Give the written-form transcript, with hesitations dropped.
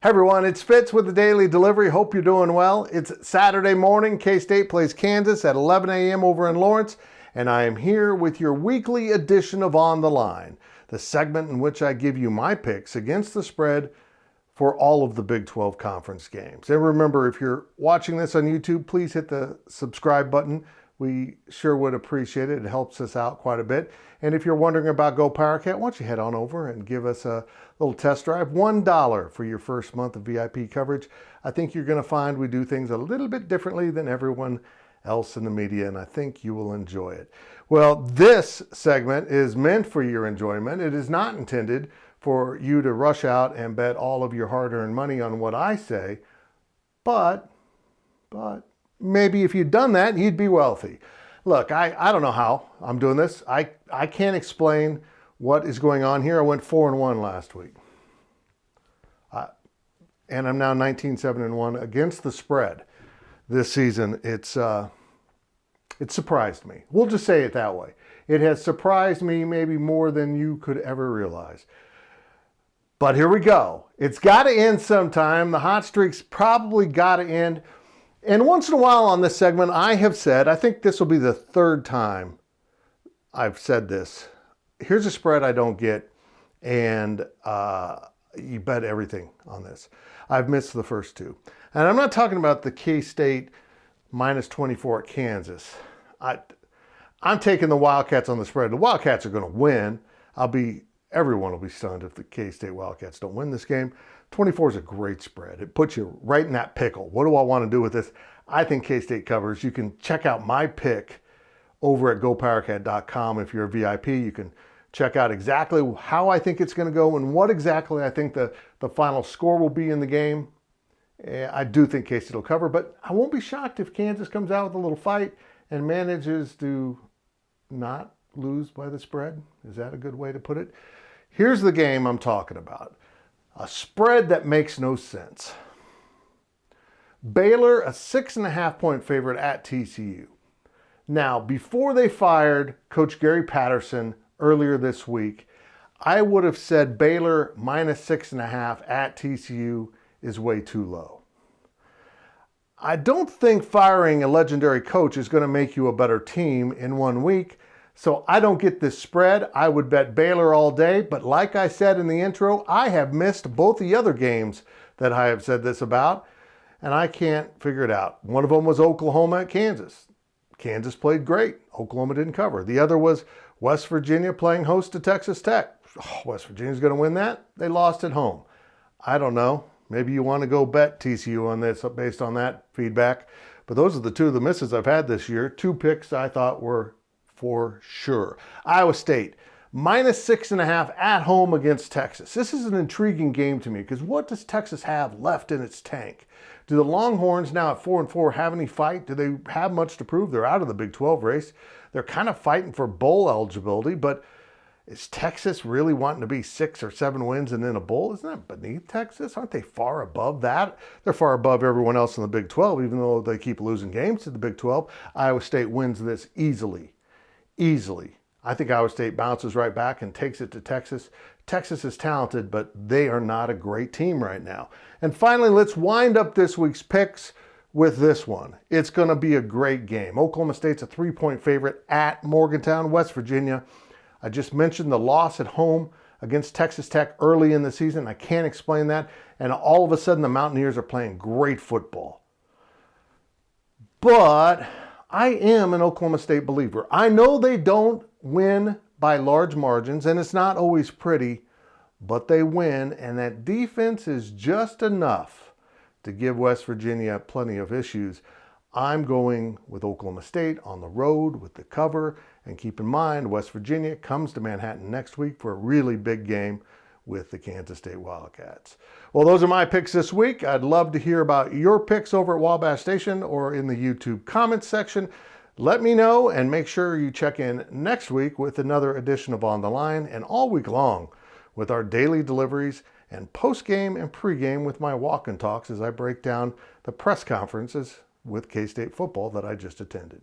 Hey everyone, it's Fitz with the Daily Delivery. Hope you're doing well. It's Saturday morning. K-State plays Kansas at 11 a.m. over in Lawrence, and I am here with your weekly edition of On the Line, the segment in which I give you my picks against the spread for all of the Big 12 conference games. And remember, if you're watching this on YouTube, please hit the subscribe button. We sure would appreciate it. It helps us out quite a bit. And if you're wondering about GoPowercat, why don't you head on over and give us a little test drive. $1 for your first month of VIP coverage. I think you're going to find we do things a little bit differently than everyone else in the media, and I think you will enjoy it. Well, this segment is meant for your enjoyment. It is not intended for you to rush out and bet all of your hard-earned money on what I say, but maybe if you'd done that, you'd be wealthy. Look, I don't know how I'm doing this. I can't explain what is going on here. I went 4-1 last week. And I'm now 19-7-1 against the spread this season. It surprised me. We'll just say it that way. It has surprised me maybe more than you could ever realize. But here we go. It's got to end sometime. The hot streak's probably got to end. And once in a while on this segment, I have said, I think this will be the third time I've said this. Here's a spread I don't get, and you bet everything on this. I've missed the first two. And I'm not talking about the K-State minus 24 at Kansas. I'm taking the Wildcats on the spread. The Wildcats are going to win. Everyone will be stunned if the K-State Wildcats don't win this game. 24 is a great spread. It puts you right in that pickle. What do I want to do with this? I think K-State covers. You can check out my pick over at GoPowercat.com. If you're a VIP, you can check out exactly how I think it's going to go and what exactly I think the final score will be in the game. I do think K-State will cover, but I won't be shocked if Kansas comes out with a little fight and manages to not lose by the spread. Is that a good way to put it? Here's the game I'm talking about. A spread that makes no sense. Baylor, a 6.5-point favorite at TCU. Now, before they fired Coach Gary Patterson earlier this week, I would have said Baylor minus 6.5 at TCU is way too low. I don't think firing a legendary coach is going to make you a better team in 1 week. So I don't get this spread. I would bet Baylor all day. But like I said in the intro, I have missed both the other games that I have said this about, and I can't figure it out. One of them was Oklahoma at Kansas. Kansas played great. Oklahoma didn't cover. The other was West Virginia playing host to Texas Tech. Oh, West Virginia's going to win that. They lost at home. I don't know. Maybe you want to go bet TCU on this based on that feedback. But those are the two of the misses I've had this year. Two picks I thought were for sure. Iowa State, minus 6.5 at home against Texas. This is an intriguing game to me because what does Texas have left in its tank? Do the Longhorns now at 4-4 have any fight? Do they have much to prove? They're out of the Big 12 race. They're kind of fighting for bowl eligibility, but is Texas really wanting to be 6 or 7 wins and then a bowl? Isn't that beneath Texas? Aren't they far above that? They're far above everyone else in the Big 12, even though they keep losing games to the Big 12. Iowa State wins this easily. I think Iowa State bounces right back and takes it to Texas. Texas is talented, but they are not a great team right now. And finally, let's wind up this week's picks with this one. It's going to be a great game. Oklahoma State's a 3-point favorite at Morgantown, West Virginia. I just mentioned the loss at home against Texas Tech early in the season. I can't explain that. And all of a sudden, the Mountaineers are playing great football. But I am an Oklahoma State believer. I know they don't win by large margins, and it's not always pretty, but they win, and that defense is just enough to give West Virginia plenty of issues. I'm going with Oklahoma State on the road with the cover, and keep in mind, West Virginia comes to Manhattan next week for a really big game with the Kansas State Wildcats. Well, those are my picks this week. I'd love to hear about your picks over at Wabash Station or in the YouTube comments section. Let me know, and make sure you check in next week with another edition of On the Line, and all week long with our daily deliveries and post-game and pre-game with my walk and talks as I break down the press conferences with K-State football that I just attended.